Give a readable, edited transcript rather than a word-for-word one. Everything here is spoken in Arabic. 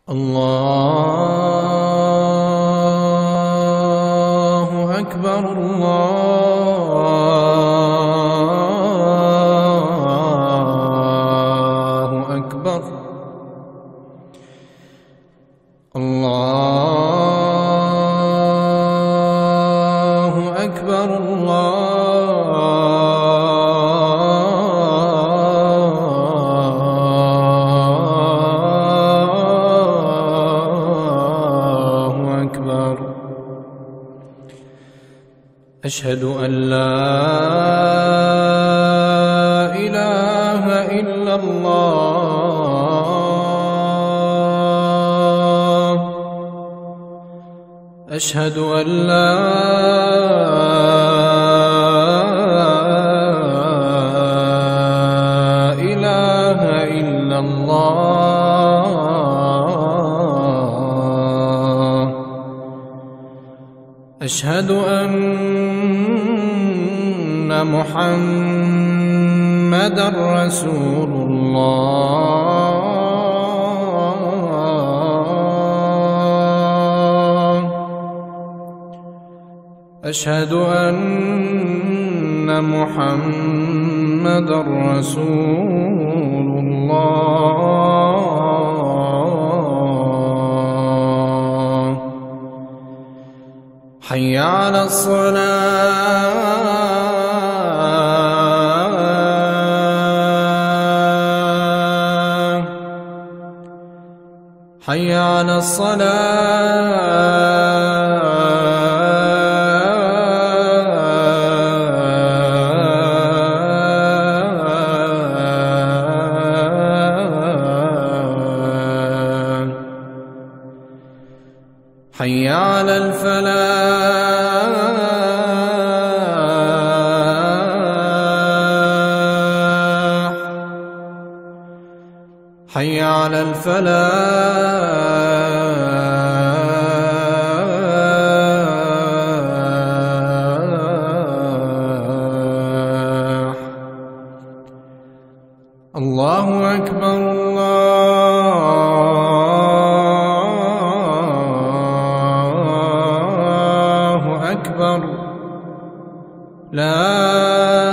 الله أكبر الله أكبر الله أكبر الله أكبر. أشهد أن لا إله إلا الله. أشهد أن لا إله إلا الله. أشهد أن محمدًا رسول الله. أشهد أن محمدًا رسول الله. حي على الصلاة. حي على الصلاة. حي على الفلاح. حي على الفلاح. الله أكبر الله أكبر. لا